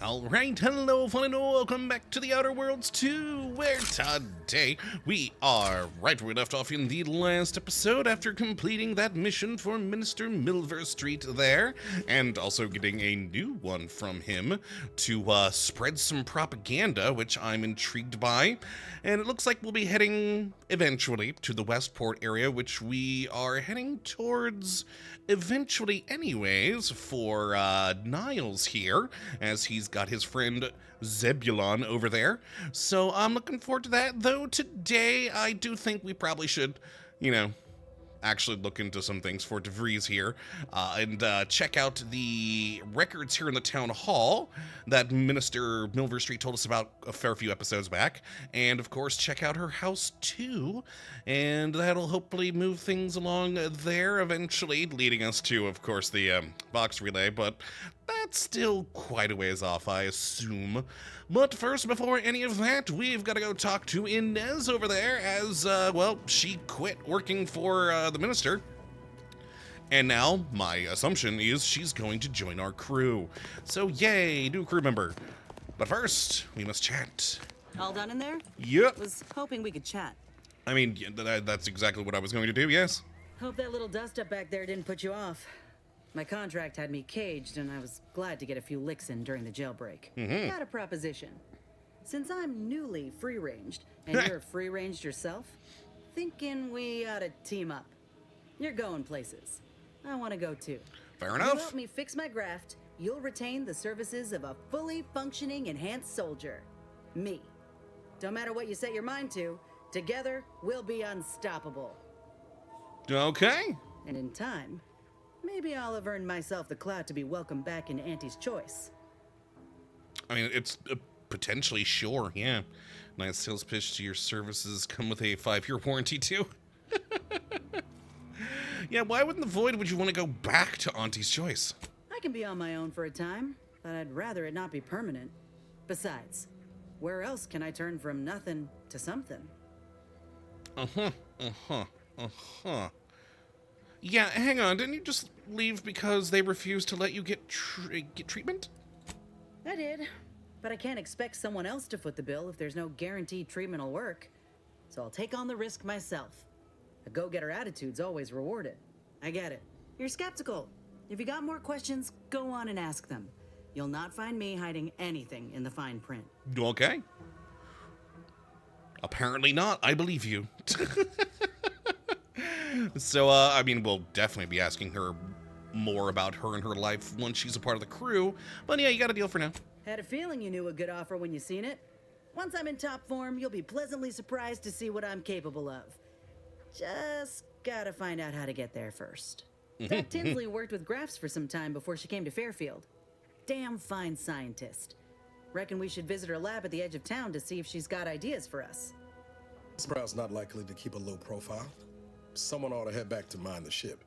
Alright, hello fun and welcome back to the Outer Worlds 2, where today we are right where we left off in the last episode after completing that mission for Minister Milver Street there, and also getting a new one from him to spread some propaganda, which I'm intrigued by. And it looks like we'll be heading eventually to the Westport area, which we are heading towards eventually anyways for Niles here, as he's got his friend Zebulon over there. So I'm looking forward to that, though today I do think we probably should, actually look into some things for Vries here, and check out the records here in the town hall that Minister Milver Street told us about a fair few episodes back, and of course check out her house too, and that'll hopefully move things along there eventually, leading us to, of course, the box relay, but that's still quite a ways off, I assume. But first, before any of that, we've got to go talk to Inez over there as, she quit working for the minister. And now, my assumption is she's going to join our crew. So yay, new crew member. But first, we must chat. All done in there? Yep. Was hoping we could chat. I mean, that's exactly what I was going to do, yes. Hope that little dust up back there didn't put you off. My contract had me caged, and I was glad to get a few licks in during the jailbreak. Got a proposition. Since I'm newly free-ranged, and you're free-ranged yourself, thinking we ought to team up. You're going places. I want to go too. Fair enough. You help me fix my graft, you'll retain the services of a fully functioning enhanced soldier. Me. Don't matter what you set your mind to, together we'll be unstoppable. Okay. And in time, maybe I'll have earned myself the clout to be welcomed back in Auntie's choice. I mean, it's potentially sure, yeah. Nice sales pitch to your services come with a 5-year warranty, too. Yeah, why wouldn't the Void would you want to go back to Auntie's choice? I can be on my own for a time, but I'd rather it not be permanent. Besides, where else can I turn from nothing to something? Yeah, hang on, didn't you just leave because they refused to let you get treatment? I did, but I can't expect someone else to foot the bill if there's no guaranteed treatment will work. So I'll take on the risk myself. A go-getter attitude's always rewarded. I get it. You're skeptical. If you got more questions, go on and ask them. You'll not find me hiding anything in the fine print. Okay. Apparently not. I believe you. So, I mean, we'll definitely be asking her more about her and her life once she's a part of the crew. But yeah, you got a deal for now. Had a feeling you knew a good offer when you seen it. Once I'm in top form, you'll be pleasantly surprised to see what I'm capable of. Just gotta find out how to get there first. That Tinsley worked with Graphs for some time before she came to Fairfield. Damn fine scientist. Reckon we should visit her lab at the edge of town to see if she's got ideas for us. Sprout's not likely to keep a low profile. Someone ought to head back to mine the ship.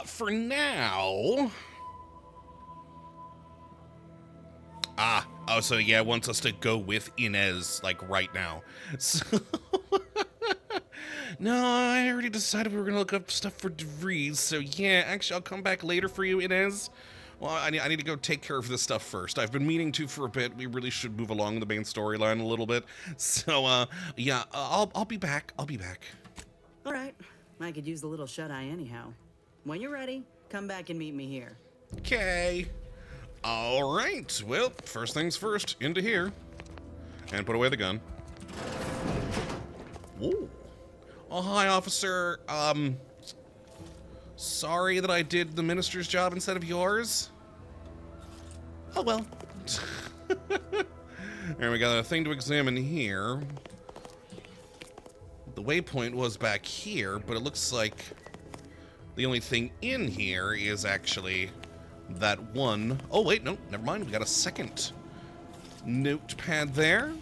For now... so yeah, wants us to go with Inez, like, right now. So... No, I already decided we were gonna look up stuff for Vries, so yeah, actually, I'll come back later for you, Inez. Well, I need to go take care of this stuff first. I've been meaning to for a bit. We really should move along the main storyline a little bit. So, yeah, I'll be back. I'll be back. All right. I could use a little shut-eye anyhow. When you're ready, come back and meet me here. Okay. All right. Well, first things first, into here. And put away the gun. Whoa. Oh, hi, officer. Sorry that I did the minister's job instead of yours. Oh, well. There we got a thing to examine here. The waypoint was back here, but it looks like the only thing in here is actually that one. Oh, wait, no, never mind. We got a second notepad there.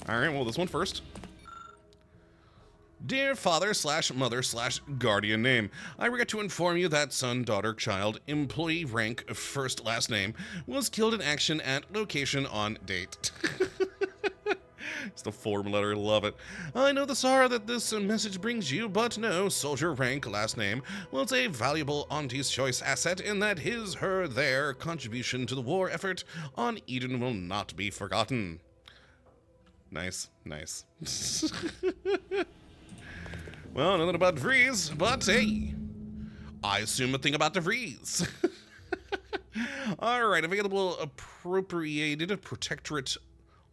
All right, well, this one first. Dear father/mother/guardian name, I regret to inform you that son, daughter, child, employee rank, first last name, was killed in action at location on date. It's the form letter, love it. I know the sorrow that this message brings you, but no, soldier rank, last name, was a valuable Auntie's Choice asset in that his, her, their contribution to the war effort on Eden will not be forgotten. Nice, nice. Well, nothing about Vries, but hey, I assume a thing about the Vries. Alright, available appropriated protectorate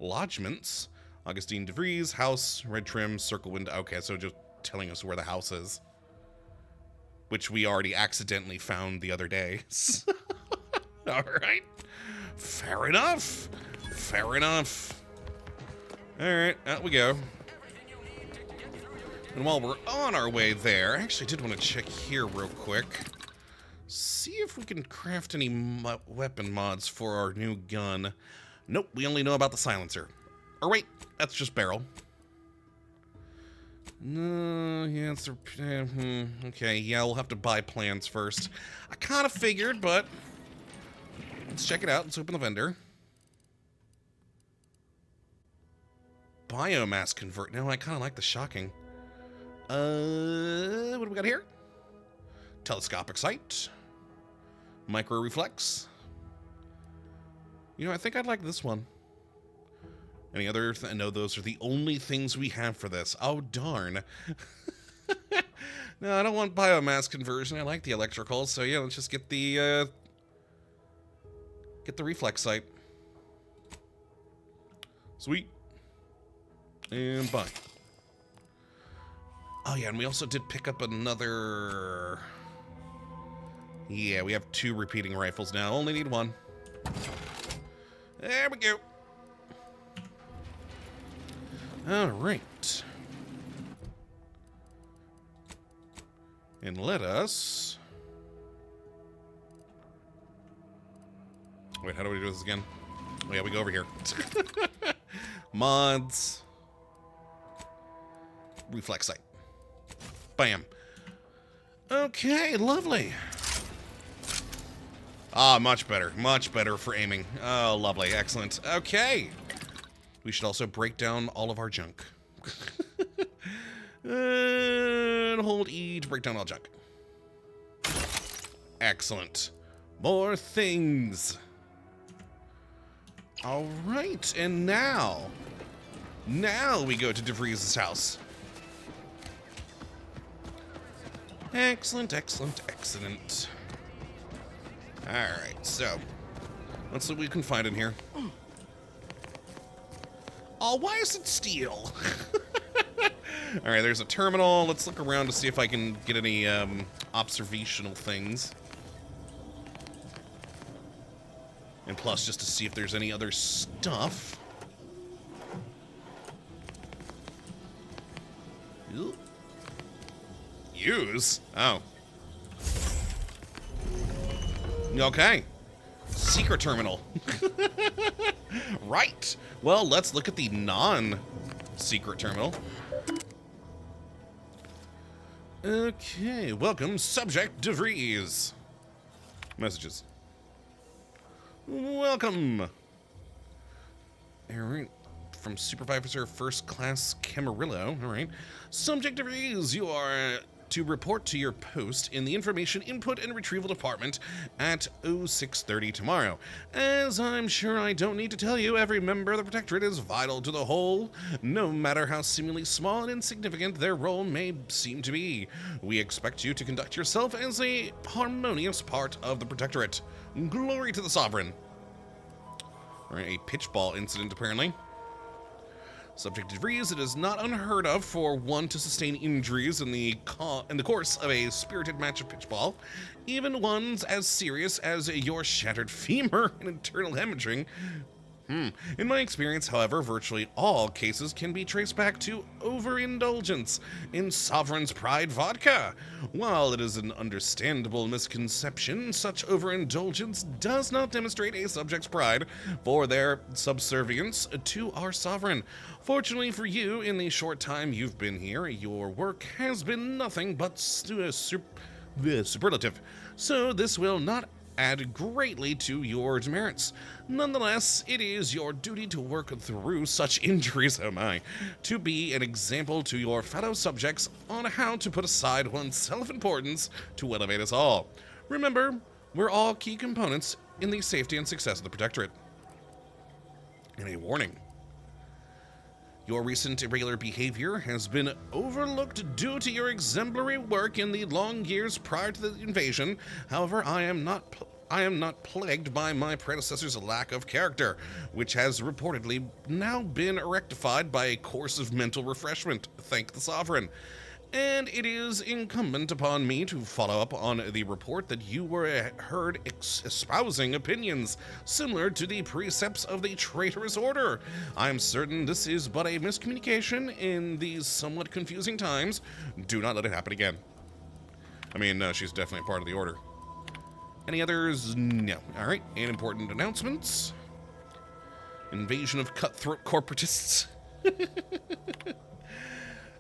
lodgements. Augustine de Vries, house, red trim, circle window. Okay, so just telling us where the house is. Which we already accidentally found the other day. Alright. Fair enough. Fair enough. Alright, out we go. And while we're on our way there, I actually did want to check here real quick. See if we can craft any weapon mods for our new gun. Nope, we only know about the silencer. Or wait, that's just barrel. No, yeah, it's okay, yeah, we'll have to buy plans first. I kind of figured, but let's check it out. Let's open the vendor. Biomass convert. Now I kind of like the shocking. What do we got here? Telescopic sight. Micro reflex. You know, I think I'd like this one. Any other? No, those are the only things we have for this. Oh, darn. No, I don't want biomass conversion. I like the electrical. So yeah, let's just get the reflex sight. Sweet. And buy. Oh yeah, and we also did pick up another... Yeah, we have 2 repeating rifles now. Only need 1. There we go. Alright. And let us... Wait, how do we do this again? Oh yeah, we go over here. Mods. Reflex sight. Bam. Okay, lovely. Ah, much better. Much better for aiming. Oh, lovely. Excellent. Okay. We should also break down all of our junk. And hold E to break down all junk. Excellent. More things. All right, and now we go to De Vries' house. Excellent, excellent, excellent. All right, so let's see what we can find in here. Oh, why is it steel? All right, there's a terminal. Let's look around to see if I can get any observational things. And plus, just to see if there's any other stuff. Ooh. Use? Oh. Okay. Secret terminal. Right. Well, let's look at the non-secret terminal. Okay. Welcome, subject De Vries. Messages. Welcome. All right. From Supervisor First Class Camarillo. All right. Subject De Vries, you are to report to your post in the Information Input and Retrieval Department at 0630 tomorrow. As I'm sure I don't need to tell you, every member of the Protectorate is vital to the whole, no matter how seemingly small and insignificant their role may seem to be. We expect you to conduct yourself as a harmonious part of the Protectorate. Glory to the Sovereign. All right, a pitchball incident, apparently. Subject to Vries, it is not unheard of for one to sustain injuries in the course of a spirited match of pitchball, even ones as serious as your shattered femur and internal hemorrhaging. In my experience, however, virtually all cases can be traced back to overindulgence in Sovereign's Pride vodka. While it is an understandable misconception, such overindulgence does not demonstrate a subject's pride for their subservience to our Sovereign. Fortunately for you, in the short time you've been here, your work has been nothing but superlative. So this will not add greatly to your demerits. Nonetheless, it is your duty to work through such injuries, oh my, to be an example to your fellow subjects on how to put aside one's self-importance to elevate us all. Remember, we're all key components in the safety and success of the Protectorate. And a warning. Your recent irregular behavior has been overlooked due to your exemplary work in the long years prior to the invasion. However, I am not plagued by my predecessor's lack of character, which has reportedly now been rectified by a course of mental refreshment, thank the Sovereign. And it is incumbent upon me to follow up on the report that you were heard espousing opinions similar to the precepts of the traitorous order. I'm certain this is but a miscommunication in these somewhat confusing times. Do not let it happen again. I mean, she's definitely part of the order. Any others? No. All right, and important announcements. Invasion of cutthroat corporatists.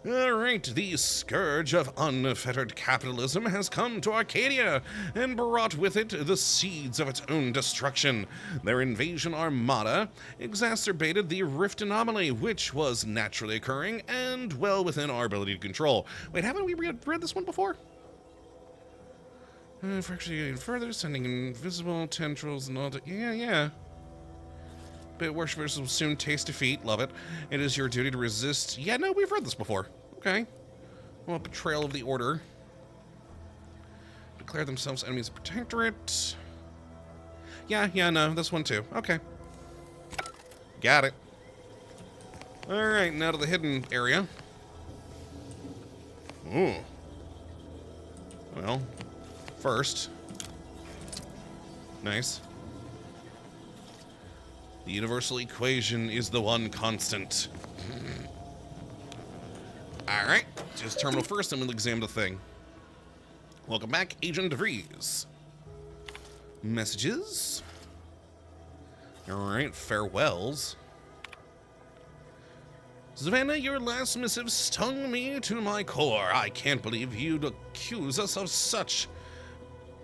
Alright, the scourge of unfettered capitalism has come to Arcadia and brought with it the seeds of its own destruction. Their invasion armada exacerbated the rift anomaly, which was naturally occurring and well within our ability to control. Wait, haven't we read this one before? For actually getting further, sending invisible tendrils and all that. Yeah. But worshippers will soon taste defeat. Love it. It is your duty to resist. Yeah, no, we've read this before. Okay. Well, betrayal of the order. Declare themselves enemies of Protectorate. Yeah, no, this one too. Okay. Got it. Alright, now to the hidden area. Ooh. Well, first. Nice. The universal equation is the one constant. Alright, just terminal first, and we'll examine the thing. Welcome back, Agent Vries. Messages. Alright, farewells. Savannah, your last missive stung me to my core. I can't believe you'd accuse us of such.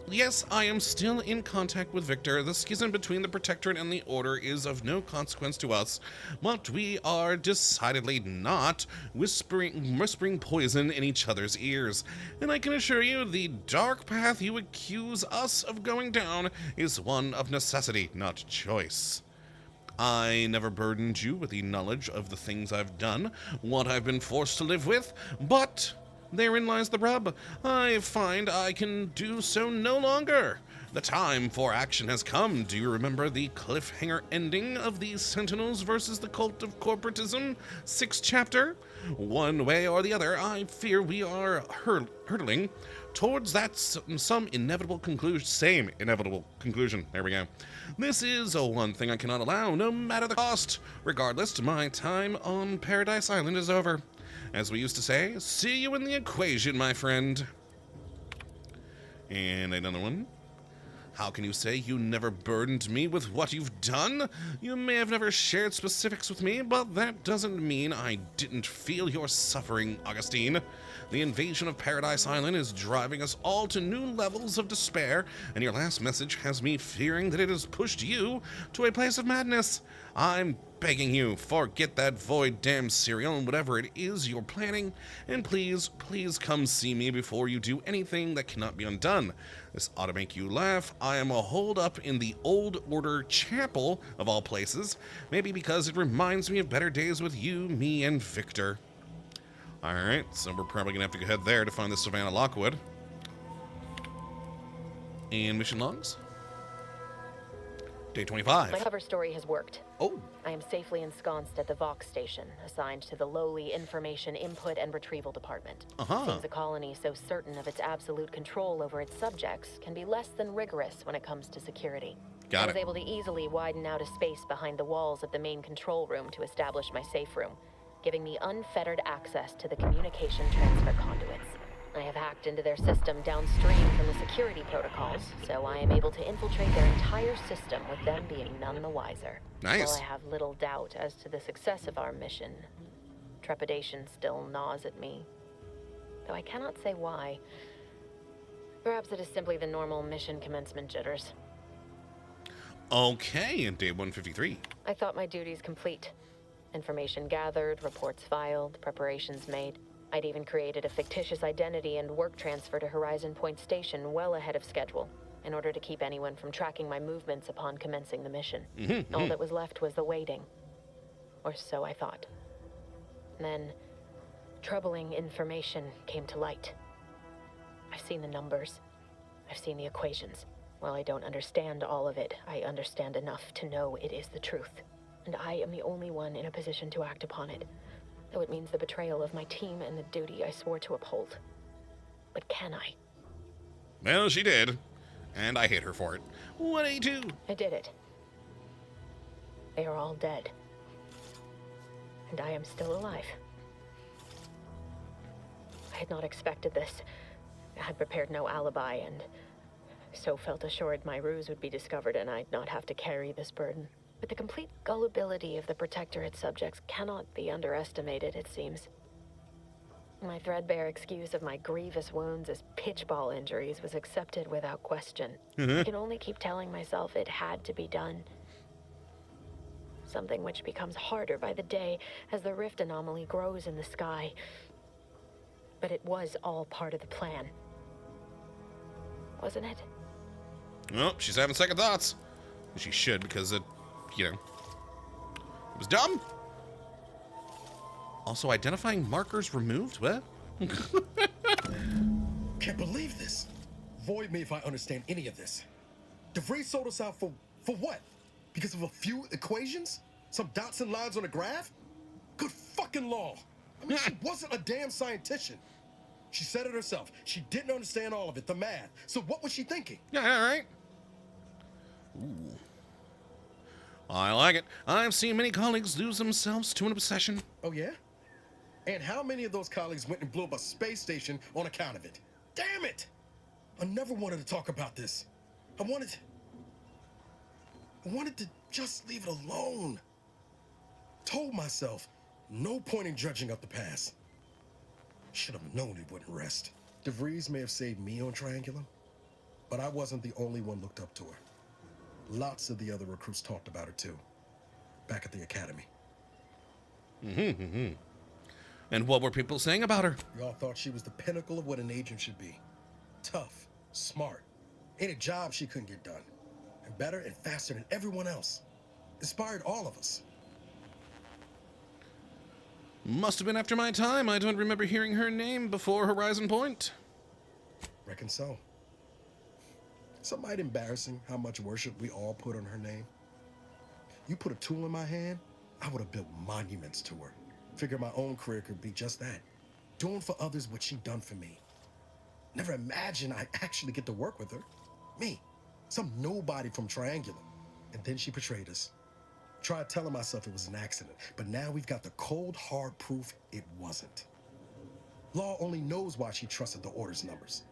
Yes, I am still in contact with Victor. The schism between the Protectorate and the Order is of no consequence to us, but we are decidedly not whispering poison in each other's ears. And I can assure you, the dark path you accuse us of going down is one of necessity, not choice. I never burdened you with the knowledge of the things I've done, what I've been forced to live with, but therein lies the rub. I find I can do so no longer. The time for action has come. Do you remember the cliffhanger ending of the Sentinels versus the Cult of Corporatism 6th chapter? One way or the other, I fear we are hurtling towards that some inevitable conclusion. There we go. This is one thing I cannot allow, no matter the cost. Regardless, my time on Paradise Island is over. As we used to say, see you in the equation, my friend. And another one. How can you say you never burdened me with what you've done? You may have never shared specifics with me, but that doesn't mean I didn't feel your suffering, Augustine. The invasion of Paradise Island is driving us all to new levels of despair, and your last message has me fearing that it has pushed you to a place of madness. I'm begging you, forget that void damn cereal and whatever it is you're planning, and please come see me before you do anything that cannot be undone. This ought to make you laugh. I am holed up in the Old Order Chapel, of all places, maybe because it reminds me of better days with you, me, and Victor. Alright, so we're probably gonna have to go head there to find the Savannah Lockwood. And mission logs? Day 25. My cover story has worked. Oh. I am safely ensconced at the Vox station, assigned to the lowly Information Input and Retrieval Department. Seems a colony so certain of its absolute control over its subjects can be less than rigorous when it comes to security. I was able to easily widen out a space behind the walls of the main control room to establish my safe room, giving me unfettered access to the communication transfer conduits. I have hacked into their system downstream from the security protocols, so I am able to infiltrate their entire system with them being none the wiser. Nice. While I have little doubt as to the success of our mission, trepidation still gnaws at me, though I cannot say why. Perhaps it is simply the normal mission commencement jitters. Okay, and day 153. I thought my duties complete. Information gathered, reports filed, preparations made. I'd even created a fictitious identity and work transfer to Horizon Point Station well ahead of schedule, in order to keep anyone from tracking my movements upon commencing the mission. All that was left was the waiting. Or so I thought. Then, troubling information came to light. I've seen the numbers. I've seen the equations. While I don't understand all of it, I understand enough to know it is the truth. And I am the only one in a position to act upon it. Though it means the betrayal of my team and the duty I swore to uphold. But can I? Well, she did. And I hate her for it. 182. I did it. They are all dead. And I am still alive. I had not expected this. I had prepared no alibi, and so felt assured my ruse would be discovered and I'd not have to carry this burden. But the complete gullibility of the Protectorate subjects cannot be underestimated, it seems. My threadbare excuse of my grievous wounds as pitchball injuries was accepted without question. I can only keep telling myself it had to be done. Something which becomes harder by the day as the rift anomaly grows in the sky. But it was all part of the plan. Wasn't it? Well, she's having second thoughts. She should, because it, it was dumb. Also, identifying markers removed? What? Can't believe this. Void me if I understand any of this. DeVries sold us out for what? Because of a few equations? Some dots and lines on a graph? Good fucking law. I mean, she wasn't a damn scientist. She said it herself. She didn't understand all of it, the math. So what was she thinking? Yeah, all right. Ooh. I like it. I've seen many colleagues lose themselves to an obsession. Oh, yeah? And how many of those colleagues went and blew up a space station on account of it? Damn it! I never wanted to talk about this. I wanted to just leave it alone. Told myself, no point in dredging up the past. Should have known it wouldn't rest. DeVries may have saved me on Triangulum, but I wasn't the only one looked up to her. Lots of the other recruits talked about her too, back at the academy. And what were people saying about her? We all thought she was the pinnacle of what an agent should be. Tough, smart, ain't a job she couldn't get done. And better and faster than everyone else. Inspired all of us. Must have been after my time. I don't remember hearing her name before Horizon Point. Reckon so. Some might embarrassing how much worship we all put on her name. You put a tool in my hand, I would have built monuments to her. Figure my own career could be just that. Doing for others what she done for me. Never imagined I'd actually get to work with her. Me, some nobody from Triangulum. And then she betrayed us. Tried telling myself it was an accident, but now we've got the cold, hard proof it wasn't. Law only knows why she trusted the Order's numbers.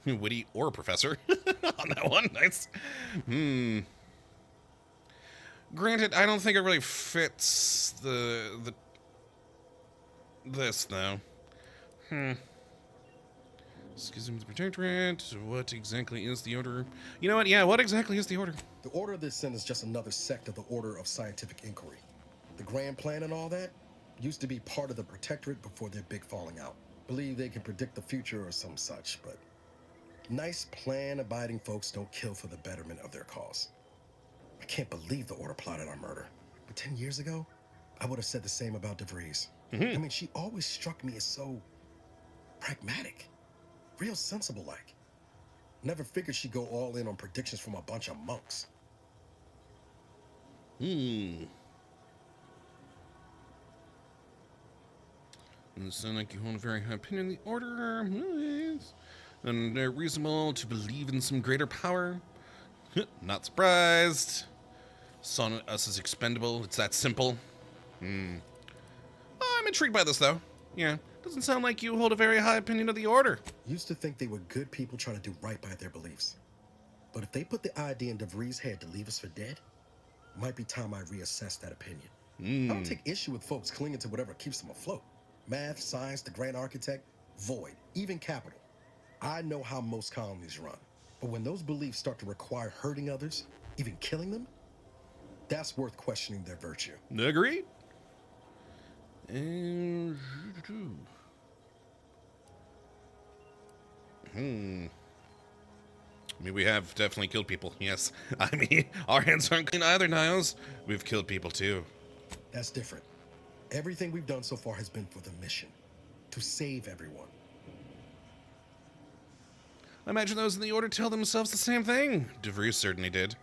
Witty or professor on that one. Nice. Granted, I don't think it really fits this though. Excuse me, the Protectorate. What exactly is the Order? You know what? Yeah, what exactly is the Order? The Order of this sin is just another sect of the Order of Scientific Inquiry. The grand plan and all that used to be part of the Protectorate before their big falling out. Believe they can predict the future or some such, but nice plan-abiding folks don't kill for the betterment of their cause. I can't believe the Order plotted our murder. But 10 years ago, I would have said the same about DeVries. I mean, she always struck me as so pragmatic. Real sensible-like. Never figured she'd go all in on predictions from a bunch of monks. It sounds like you hold a very high opinion of the Order. And they're reasonable to believe in some greater power. Not surprised. Saw us as expendable. It's that simple. I'm intrigued by this, though. Yeah, doesn't sound like you hold a very high opinion of the Order. Used to think they were good people trying to do right by their beliefs. But if they put the idea in DeVries' head to leave us for dead, it might be time I reassess that opinion. I don't take issue with folks clinging to whatever keeps them afloat. Math, science, the grand architect, void, even capital. I know how most colonies run. But when those beliefs start to require hurting others, even killing them, that's worth questioning their virtue. Agreed. And... I mean, we have definitely killed people, yes. I mean, our hands aren't clean either, Niles. We've killed people, too. That's different. Everything we've done so far has been for the mission. To save everyone. I imagine those in the Order tell themselves the same thing. Vries certainly did.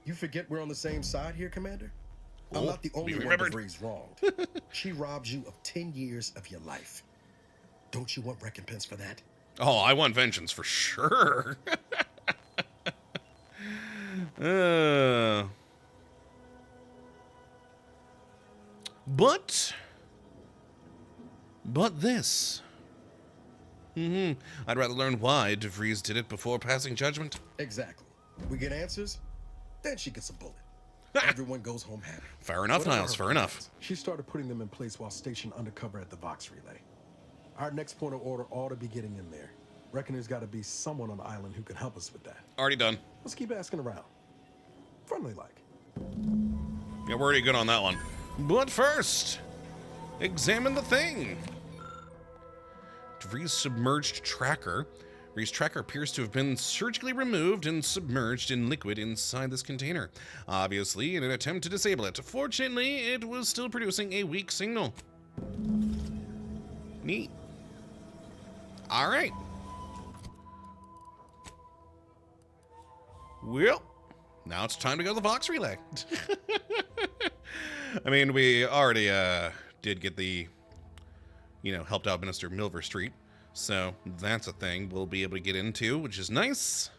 You forget we're on the same side here, Commander? I'm Oh, not the only one Vries wronged. She robbed you of 10 years of your life. Don't you want recompense for that? Oh, I want vengeance for sure. But this. I'd rather learn why Vries did it before passing judgment. Exactly. We get answers, then she gets a bullet. Everyone goes home happy. Fair enough, Whatever Niles, her fair enough. plans, she started putting them in place while stationed undercover at the Vox relay. Our next point of order ought to be getting in there. Reckon there's got to be someone on the island who can help us with that. Already done. Let's keep asking around. Friendly like. Yeah, we're already good on that one. But first, examine the thing. Vries' submerged tracker. Vries' tracker appears to have been surgically removed and submerged in liquid inside this container. Obviously, in an attempt to disable it. Fortunately, it was still producing a weak signal. Neat. All right. Well, now it's time to go to the Vox relay. I mean, we already did get the, helped out Minister Milverstreet. So that's a thing we'll be able to get into, which is nice.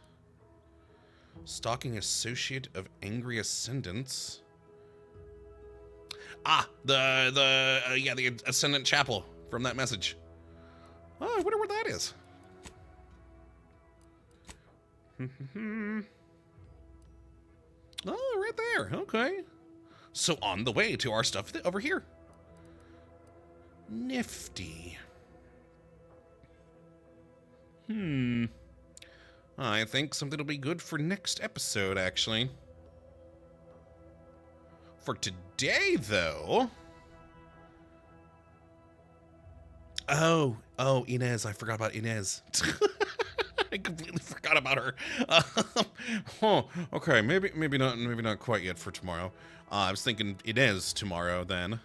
Stalking associate of angry ascendants. Ah, the Ascendant Chapel from that message. Oh, I wonder where that is. Oh, right there. Okay. So on the way to our stuff over here. Nifty. I think something will be good for next episode, actually. For today, though... Oh, Inez. I forgot about Inez. I completely forgot about her. Okay, maybe not quite yet for tomorrow. I was thinking Inez tomorrow then.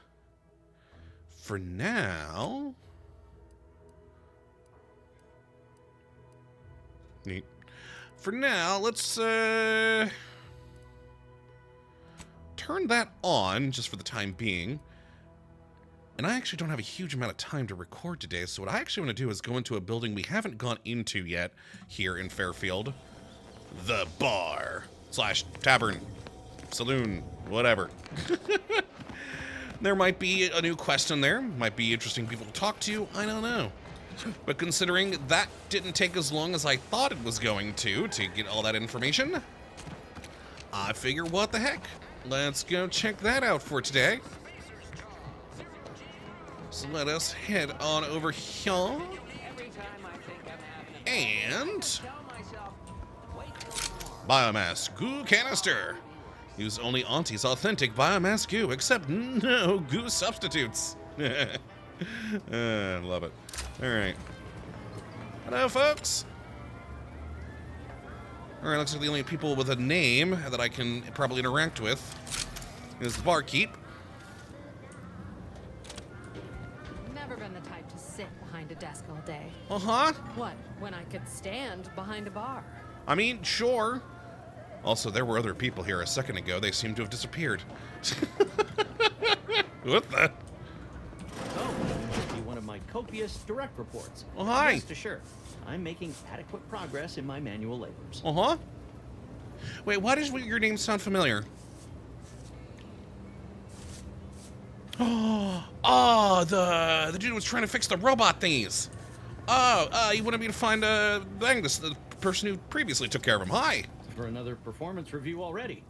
For now... Neat. For now, let's turn that on, just for the time being. And I actually don't have a huge amount of time to record today, so what I actually want to do is go into a building we haven't gone into yet here in Fairfield. The bar / tavern, saloon, whatever. There might be a new quest in there, might be interesting people to talk to, I don't know. But considering that didn't take as long as I thought it was going to get all that information, I figure what the heck. Let's go check that out for today. So let us head on over here. And... biomass goo canister. Use only Auntie's authentic biomass goo, except no goo substitutes. Love it. Alright. Hello, folks. Alright, looks like the only people with a name that I can probably interact with is the barkeep. Never been the type to sit behind a desk all day. Uh-huh. What, when I could stand behind a bar? I mean, sure. Also, there were other people here a second ago. They seem to have disappeared. What the? Oh, this will be one of my copious direct reports. Oh, hi. Rest assured, I'm making adequate progress in my manual labors. Uh-huh. Wait, why does your name sound familiar? Oh, the dude was trying to fix the robot thingies. Oh, you wanted me to find the person who previously took care of him. Hi. For another performance review already.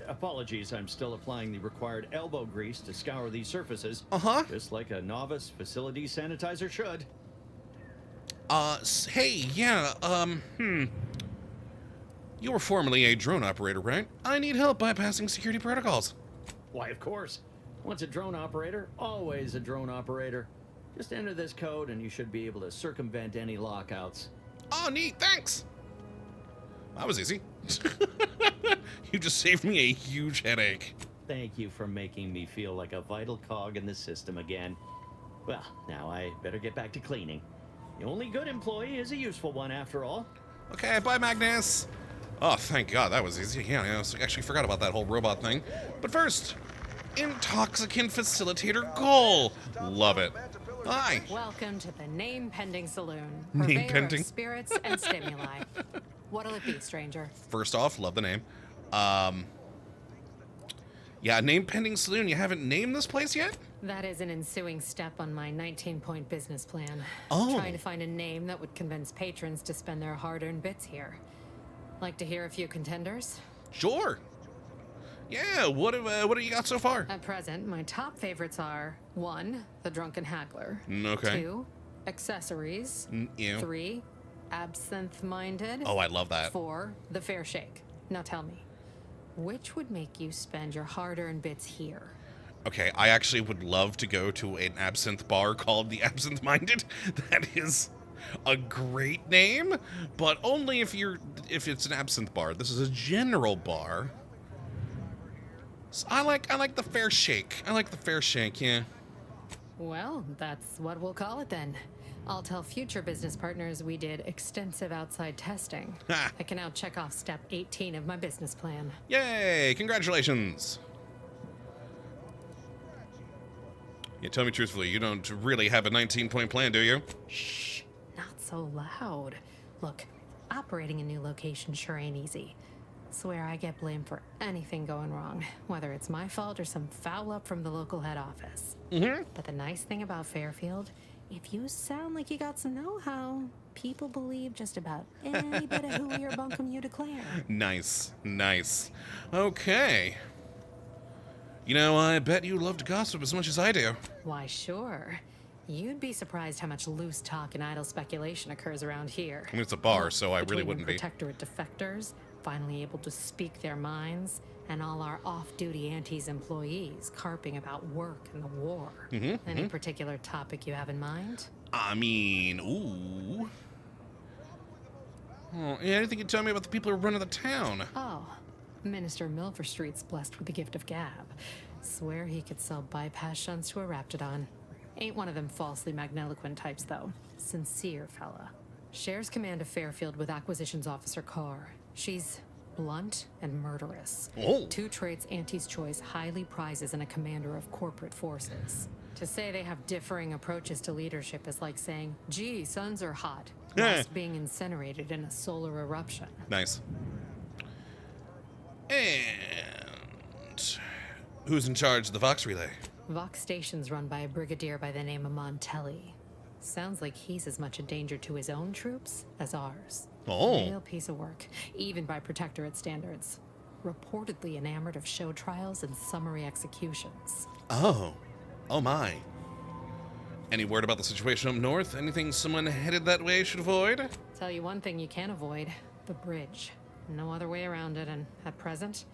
Apologies, I'm still applying the required elbow grease to scour these surfaces. Just like a novice facility sanitizer should. Hey, yeah, You were formerly a drone operator, right? I need help bypassing security protocols. Why, of course. Once a drone operator, always a drone operator. Just enter this code and you should be able to circumvent any lockouts. Oh, neat, thanks. That was easy. You just saved me a huge headache. Thank you for making me feel like a vital cog in the system again. Well, now I better get back to cleaning. The only good employee is a useful one after all. Okay, bye, Magnus. Oh, thank God, that was easy. Yeah, I actually forgot about that whole robot thing. But first, Intoxicant Facilitator Goal. Love it. Hi. Welcome to the Name Pending Saloon. Name Purveyor pending? of spirits and stimuli. What'll it be, stranger? First off, love the name. Yeah, Name Pending Saloon. You haven't named this place yet? That is an ensuing step on my 19-point business plan. Oh. Trying to find a name that would convince patrons to spend their hard-earned bits here. Like to hear a few contenders? Sure. Yeah, what have you got so far? At present, my top favorites are 1, the Drunken Haggler. Okay. 2, Accessories. Ew. 3, Absinthe-Minded. Oh, I love that. 4, the Fair Shake. Now tell me, which would make you spend your hard-earned bits here? Okay, I actually would love to go to an absinthe bar called the Absinthe Minded. That is a great name, but only if it's an absinthe bar. This is a general bar. So I like the Fair Shake. I like the Fair Shake, yeah. Well, that's what we'll call it then. I'll tell future business partners we did extensive outside testing. Ha. I can now check off step 18 of my business plan. Yay, congratulations. Yeah, tell me truthfully, you don't really have a 19-point plan, do you? Shh, not so loud. Look, operating a new location sure ain't easy. Swear I get blamed for anything going wrong, whether it's my fault or some foul up from the local head office. But the nice thing about Fairfield, if you sound like you got some know-how, people believe just about any bit of hooey or bunkum you declare. Nice, nice. Okay. You know, I bet you love to gossip as much as I do. Why, sure. You'd be surprised how much loose talk and idle speculation occurs around here. I mean, it's a bar, so I really Between wouldn't the be. Protectorate defectors, finally able to speak their minds, and all our off-duty Antes employees carping about work and the war. Any particular topic you have in mind? I mean, ooh. Oh, yeah, anything you can tell me about the people who are running the town? Oh, Minister Milverstreet's blessed with the gift of gab. Swear he could sell bypass shunts to a raptidon. Ain't one of them falsely magniloquent types, though. Sincere fella. Shares command of Fairfield with Acquisitions Officer Carr. She's blunt and murderous. Oh. 2 traits Auntie's Choice highly prizes in a commander of corporate forces. To say they have differing approaches to leadership is like saying, gee, suns are hot, whilst being incinerated in a solar eruption. Nice. And who's in charge of the Vox relay? Vox Station's run by a brigadier by the name of Montelli. Sounds like he's as much a danger to his own troops as ours. Oh. Real piece of work, even by Protectorate standards. Reportedly enamored of show trials and summary executions. Oh. Oh my. Any word about the situation up north? Anything someone headed that way should avoid? Tell you one thing you can't avoid, the bridge. No other way around it, and at present,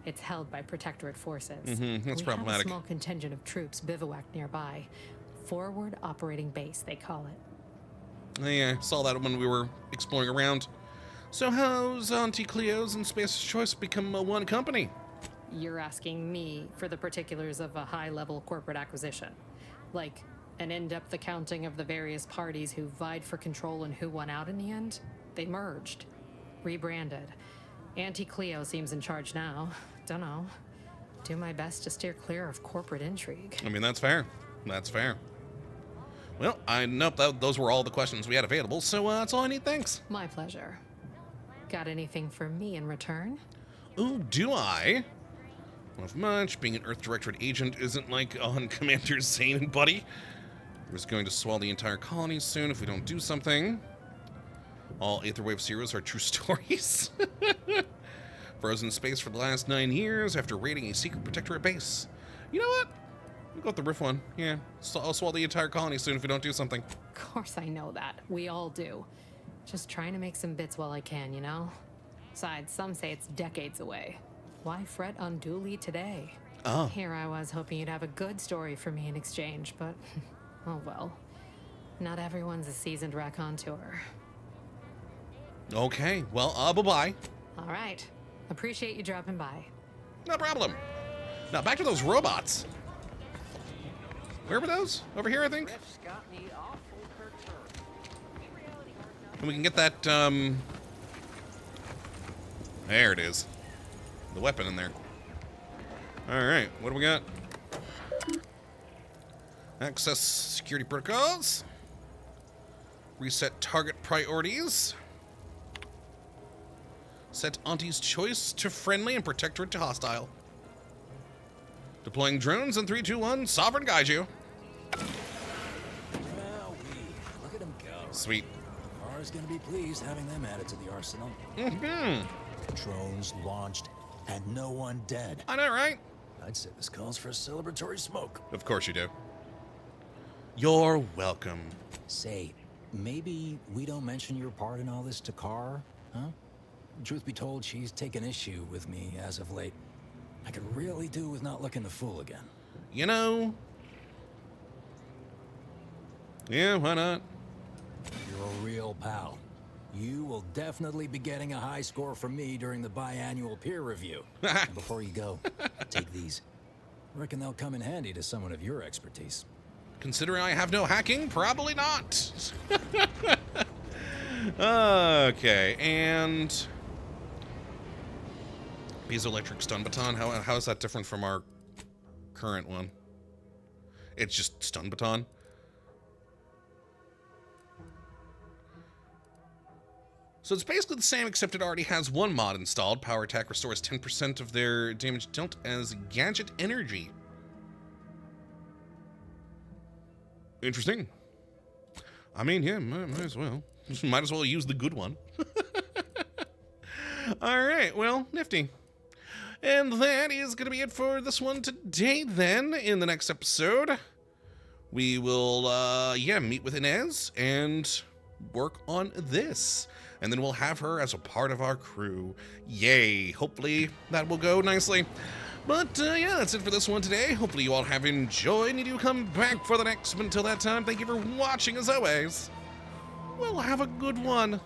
it's held by Protectorate forces. That's We have problematic. a small contingent of troops bivouacked nearby. Forward Operating Base, they call it. Yeah, I saw that when we were exploring around. So how's Auntie Cleo's and Space's Choice become one company? You're asking me for the particulars of a high-level corporate acquisition. Like, an in-depth accounting of the various parties who vied for control and who won out in the end? They merged. Rebranded. Auntie Cleo seems in charge now. Dunno. Do my best to steer clear of corporate intrigue. I mean, that's fair. That's fair. Well, those were all the questions we had available, so that's all I need, thanks. My pleasure. Got anything for me in return? Ooh, do I? Not much. Being an Earth Directorate agent isn't like on Commander Zane and Buddy. We're just going to swallow the entire colony soon if we don't do something. All Aetherwave Zeros are true stories. Frozen in space for the last 9 years after raiding a secret protectorate base. You know what? We'll go with the Riff one. Yeah, so I'll swallow the entire colony soon if we don't do something. Of course I know that. We all do. Just trying to make some bits while I can, you know? Besides, some say it's decades away. Why fret unduly today? Oh. Here I was hoping you'd have a good story for me in exchange, but oh well. Not everyone's a seasoned raconteur. Okay, well, bye-bye. All right. Appreciate you dropping by. No problem. Now, back to those robots. Where were those? Over here, I think? And we can get that, there it is. The weapon in there. Alright, what do we got? Access security protocols. Reset target priorities. Set Auntie's choice to friendly and protectorate to hostile. Deploying drones in 3, 2, 1. Sovereign guide you. Look at them go. Sweet. Mars gonna be pleased having them added to the arsenal. Mm-hmm. Drones launched and no one dead. I know, right? I'd say this calls for a celebratory smoke. Of course you do. You're welcome. Say, maybe we don't mention your part in all this to Carr, huh? Truth be told, she's taken issue with me as of late. I could really do with not looking the fool again. You know. Yeah, why not? You're a real pal. You will definitely be getting a high score from me during the biannual peer review. And before you go, take these. Reckon they'll come in handy to someone of your expertise. Considering I have no hacking, probably not. Okay, and piezoelectric stun baton. How is that different from our current one? It's just stun baton. So it's basically the same, except it already has one mod installed. Power attack restores 10% of their damage dealt as gadget energy. Interesting. I mean, yeah, might as well. Might as well use the good one. All right, well, nifty. And that is going to be it for this one today, then. In the next episode, we will, meet with Inez and work on this. And then we'll have her as a part of our crew. Yay. Hopefully that will go nicely. But, yeah, that's it for this one today. Hopefully you all have enjoyed and you do come back for the next one. Until that time, thank you for watching as always. Well, have a good one.